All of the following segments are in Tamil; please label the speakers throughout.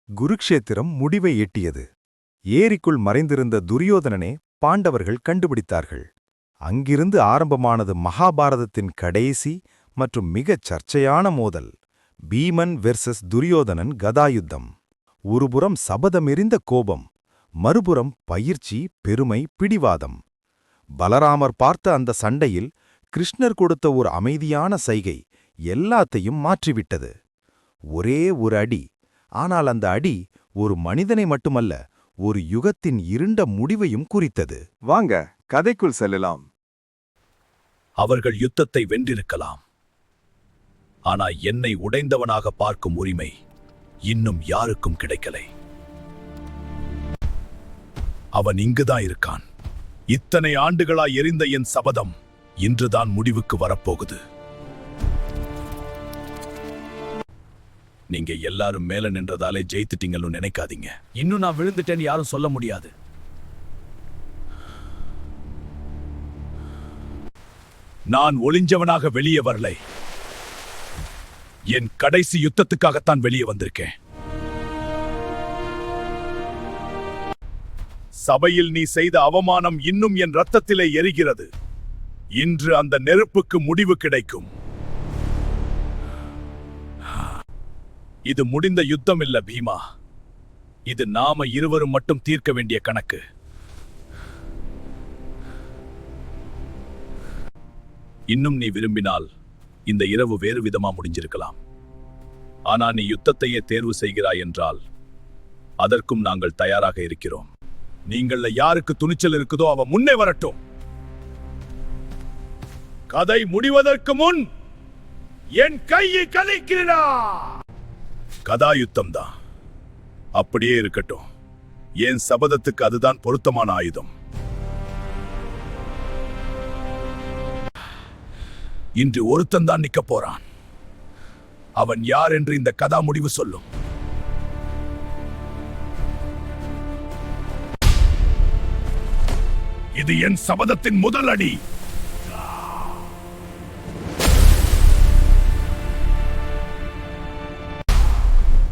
Speaker 1: குருக்ஷேத்திரம் முடிவை எட்டியது. ஏரிக்குள் மறைந்திருந்த துரியோதனனே பாண்டவர்கள் கண்டுபிடித்தார்கள். அங்கிருந்து ஆரம்பமானது மகாபாரதத்தின் கடைசி மற்றும் மிகச் சர்ச்சையான மோதல். பீமன் வெர்சஸ் துரியோதனன் கதாயுத்தம். ஒருபுறம் சபதமெறிந்த கோபம், மறுபுறம் பயிற்சி, பெருமை, பிடிவாதம். பலராமர் பார்த்த அந்த சண்டையில் கிருஷ்ணர் கொடுத்த ஒரு அமைதியான சைகை எல்லாத்தையும் மாற்றிவிட்டது. ஒரே ஒரு அடி, ஆனால் அந்த அடி ஒரு மனிதனை மட்டுமல்ல, ஒரு யுகத்தின் இருண்ட முடிவையும் குறித்தது.
Speaker 2: வாங்க, கதைக்குள் செல்லலாம்.
Speaker 3: அவர்கள் யுத்தத்தை வென்றிருக்கலாம், ஆனா என்னை உடைந்தவனாக பார்க்கும் உரிமை இன்னும் யாருக்கும் கிடைக்கலை. அவன் இங்குதான் இருக்கான். இத்தனை ஆண்டுகளாய் எரிந்த என் சபதம் இன்றுதான் முடிவுக்கு வரப்போகுது. நீங்க எல்லாரும் மேல நின்றதாலே ஜெயித்துட்டீங்கன்னு நினைக்காதீங்க. இன்னும் நான் விழுந்துட்டேன்னு யாரும் சொல்ல முடியாது. நான் ஒளிஞ்சவனாக வெளியே வரலை. என் கடைசி யுத்தத்துக்காகத்தான் வெளியே வந்திருக்கேன். சபையில் நீ செய்த அவமானம் இன்னும் என் ரத்தத்திலே எரிகிறது. இன்று அந்த நெருப்புக்கு முடிவு கிடைக்கும். இது முடிந்த யுத்தம் இல்ல பீமா. இது நாம இருவரும் மட்டும் தீர்க்க வேண்டிய கணக்கு. இன்னும் நீ விரும்பினால் இந்த இரவு வேறு விதமா முடிஞ்சிருக்கலாம். ஆனா நீ யுத்தத்தையே தேர்வு செய்கிறாய் என்றால் அதற்கும் நாங்கள் தயாராக இருக்கிறோம். நீங்கள யாருக்கு துணிச்சல் இருக்குதோ அவ முன்னே வரட்டும். கதை முடிவதற்கு முன் என் கையை கலைக்கிறா. கதாயுத்தம் தான், அப்படியே இருக்கட்டும். என் சபதத்துக்கு அதுதான் பொருத்தமான ஆயுதம். இன்று ஒருத்தன் தான் நிக்க போறான். அவன் யார் என்று இந்த கதா முடிவு சொல்லும். இது என் சபதத்தின் முதல் அடி.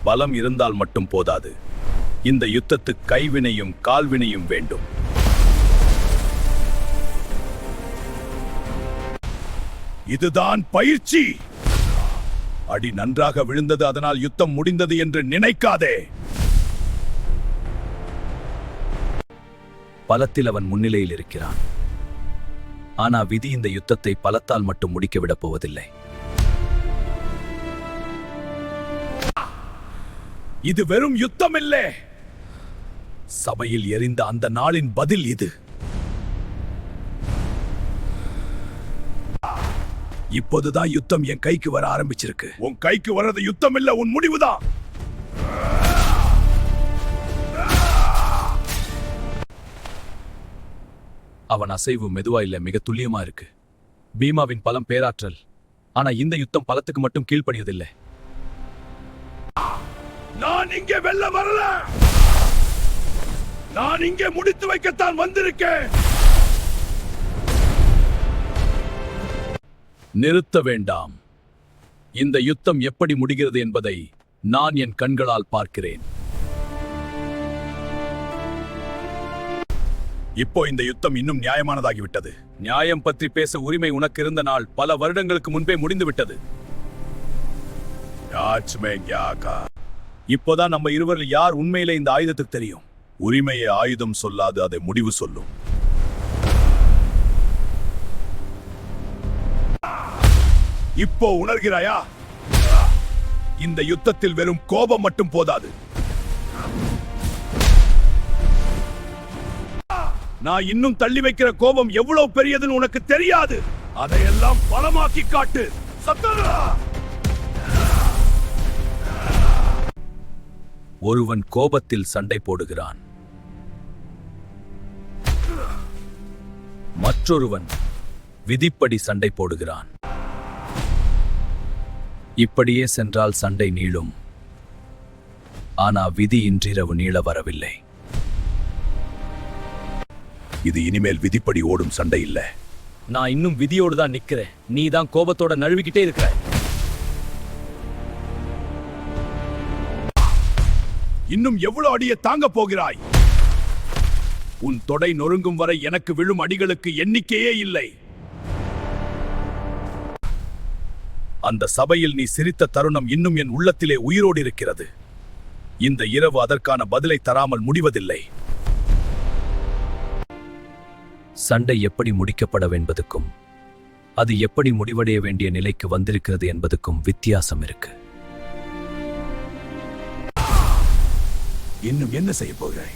Speaker 3: பலம் இருந்தால் மட்டும் போதாது. இந்த யுத்தத்துக்கு கைவினையும் கால்வினையும் வேண்டும். இதுதான் பயிற்சி. அடி நன்றாக விழுந்தது, அதனால் யுத்தம் முடிந்தது என்று நினைக்காதே. பலத்தில் அவன் முன்னிலையில் இருக்கிறான். ஆனா விதி இந்த யுத்தத்தை பலத்தால் மட்டும் முடிக்கவிடப் போவதில்லை. இது வெறும் யுத்தம் இல்லை. சபையில் எரிந்த அந்த நாளின் பதில் இது. இப்போதுதான் யுத்தம் என் கைக்கு வர ஆரம்பிச்சிருக்கு. உன் கைக்கு வர்றது யுத்தம் இல்ல, உன் முடிவுதான். அவன் அசைவு மெதுவா இல்ல, மிக துல்லியமா இருக்கு. பீமாவின் பலம் பேராற்றல். ஆனா இந்த யுத்தம் பலத்துக்கு மட்டும் கீழ்ப்படியதில்லை. நான் இங்கே வெல்ல வரல. நான் இங்கே முடித்து வைக்கத்தான் வந்திருக்கேன். நிறுத்த வேண்டாம். இந்த யுத்தம் எப்படி முடிகிறது என்பதை நான் என் கண்களால் பார்க்கிறேன். இப்போ இந்த யுத்தம் இன்னும் நியாயமானதாகிவிட்டது. நியாயம் பற்றி பேச உரிமை உனக்கு இருந்த நாள் பல வருடங்களுக்கு முன்பே முடிந்து விட்டது. இப்போதான் நம்ம இருவரில் யார் உண்மையிலே இந்த ஆயுதத்துக்கு தெரியும். உரிமையை ஆயுதம் சொல்லாது, அதை முடிவு சொல்லும். இப்போ உணர்கிறாயா? இந்த யுத்தத்தில் வெறும் கோபம் மட்டும் போதாது. நான் இன்னும் தள்ளி வைக்கிற கோபம் எவ்வளவு பெரியதுன்னு உனக்கு தெரியாது. அதையெல்லாம் பலமாக்கி காட்டு. சத்தரா! ஒருவன் கோபத்தில் சண்டை போடுகிறான், மற்றொருவன் விதிப்படி சண்டை போடுகிறான். இப்படியே சென்றால் சண்டை நீளும். ஆனா விதி இன்றிரவு நீள வரவில்லை. இது இனிமேல் விதிப்படி ஓடும் சண்டை இல்ல. நான் இன்னும் விதியோடு தான் நிக்கிறேன். நீ தான் கோபத்தோட நழுவிக்கிட்டே இருக்கிற. இன்னும் எவ்வளவு அடியை தாங்க போகிறாய்? உன் தொடை நொறுங்கும் வரை எனக்கு விழும் அடிகளுக்கு எண்ணிக்கையே இல்லை. அந்த சபையில் நீ சிரித்த தருணம் இன்னும் என் உள்ளத்திலே உயிரோடு இருக்கிறது. இந்த இரவு அதற்கான பதிலை தராமல் முடிவதில்லை. சண்டை எப்படி முடிக்கப்பட என்பதுக்கும் அது எப்படி முடிவடைய வேண்டிய நிலைக்கு வந்திருக்கிறது என்பதுக்கும் வித்தியாசம் இருக்கு. இன்னும் என்ன செய்ய போகிறாய்?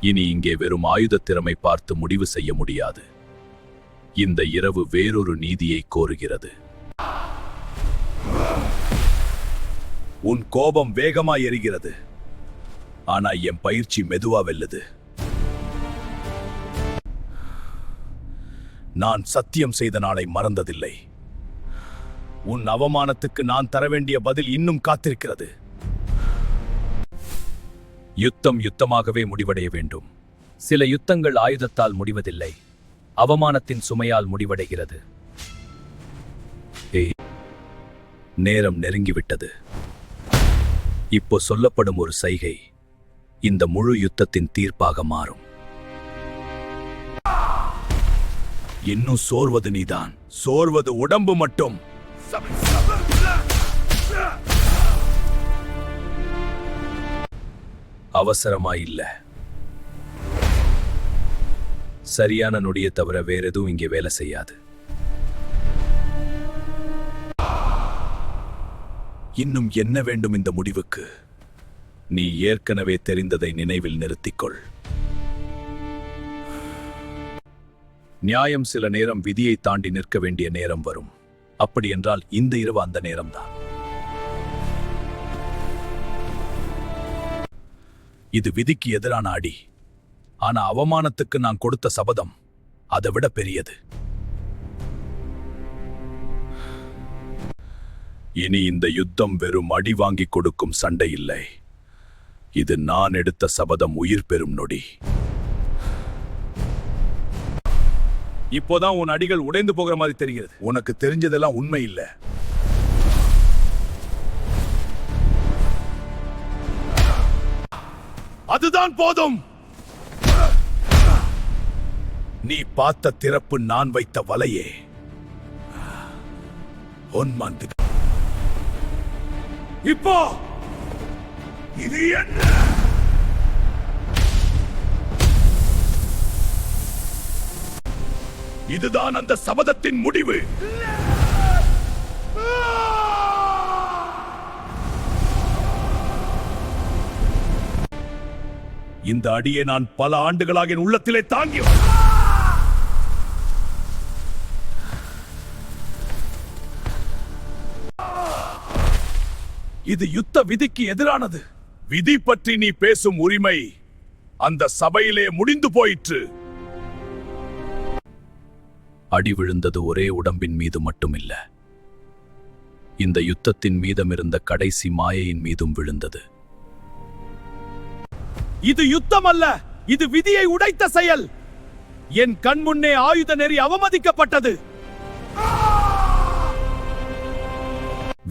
Speaker 3: இனி இங்கே வெறும் ஆயுத திறமை பார்த்து முடிவு செய்ய முடியாது. இந்த இரவு வேறொரு நீதியை கோருகிறது. உன் கோபம் வேகமாய் எரிகிறது, ஆனா என் பயிற்சி மெதுவா வெல்லுது. நான் சத்தியம் செய்த நாளை மறந்ததில்லை. உன் அவமானத்துக்கு நான் தர வேண்டிய பதில் இன்னும் காத்திருக்கிறது. யுத்தம் யுத்தமாகவே முடிவடைய வேண்டும். சில யுத்தங்கள் ஆயுதத்தால் முடிவதில்லை, அவமானத்தின் சுமையால் முடிவடைகிறது. நேரம் நெருங்கிவிட்டது. இப்போ சொல்லப்படும் ஒரு சைகை இந்த முழு யுத்தத்தின் தீர்ப்பாக மாறும். இன்னும் சோர்வது நீதான். சோர்வது உடம்பு மட்டும். அவசரமாய் இல்ல. சரியான நொடியை தவிர வேற எதுவும் இங்கே வேலை செய்யாது. இன்னும் என்ன வேண்டும் இந்த முடிவுக்கு? நீ ஏற்கனவே தெரிந்ததை நினைவில் நிறுத்திக்கொள். நியாயம் சில நேரம் விதியை தாண்டி நிற்க வேண்டிய நேரம் வரும். அப்படி என்றால் இந்த இரவு அந்த நேரம்தான். இது விதிக்கு எதிரான அடி, ஆனா அவமானத்துக்கு நான் கொடுத்த சபதம் அதை விட பெரியது. இனி இந்த யுத்தம் வெறும் அடி வாங்கி கொடுக்கும் சண்டை இல்லை. இது நான் எடுத்த சபதம் உயிர் பெறும் நொடி. இப்போதான் உன் அடிகள் உடைந்து போகிற மாதிரி தெரிகிறது. உனக்கு தெரிஞ்சதெல்லாம் உண்மை இல்லை. அதுதான் போதும். நீ பார்த்த திறப்பு நான் வைத்த வலையே. இப்போ இது என்ன? இதுதான் அந்த சபதத்தின் முடிவு. இந்த அடியை நான் பல ஆண்டுகளாக என் உள்ளத்திலே தாங்கி. இது யுத்த விதிக்கு எதிரானது. விதி பற்றி நீ பேசும் உரிமை அந்த சபையிலே முடிந்து போயிற்று. அடி விழுந்தது ஒரே உடம்பின் மீது மட்டுமில்ல, இந்த யுத்தத்தின் மீதமிருந்த கடைசி மாயையின் மீதும் விழுந்தது. இது யுத்தம் அல்ல, இது விதியை உடைத்த செயல். என் கண் முன்னே ஆயுத நெறி அவமதிக்கப்பட்டது.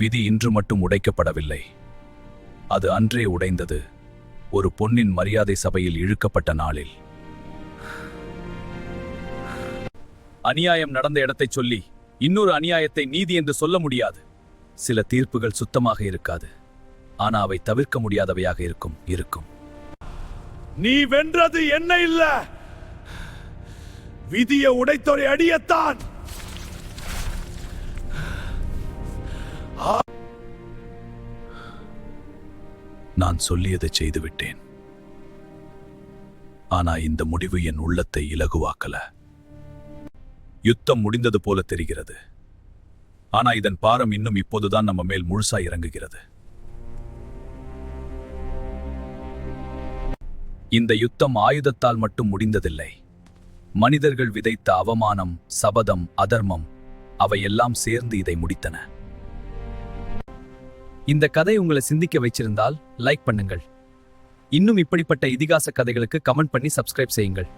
Speaker 3: விதி இன்று மட்டும் உடைக்கப்படவில்லை, அது அன்றே உடைந்தது. ஒரு பொன்னின் மரியாதை சபையில் இழுக்கப்பட்ட நாளில். அநியாயம் நடந்த இடத்தை சொல்லி இன்னொரு அநியாயத்தை நீதி என்று சொல்ல முடியாது. சில தீர்ப்புகள் சுத்தமாக இருக்காது, ஆனா அவை தவிர்க்க முடியாதவையாக இருக்கும். நீ வென்றது என்ன இல்ல, விதியை உடைத்தொரு அடியத்தான். நான் சொல்லியதை செய்துவிட்டேன், ஆனா இந்த முடிவு என் உள்ளத்தை இலகுவாக்கல. யுத்தம் முடிந்தது போல தெரிகிறது, ஆனா இதன் பாரம் இன்னும் இப்போதுதான் நம்ம மேல் முழுசா இறங்குகிறது. இந்த யுத்தம் ஆயுதத்தால் மட்டும் முடிந்ததில்லை. மனிதர்கள் விதைத்த அவமானம், சபதம், அதர்மம் அவையெல்லாம் சேர்ந்து இதை முடித்தன. இந்த கதை உங்களை சிந்திக்க வச்சிருந்தால் லைக் பண்ணுங்கள். இன்னும் இப்படிப்பட்ட இதிகாச கதைகளுக்கு கமெண்ட் பண்ணி சப்ஸ்கிரைப் செய்யுங்கள்.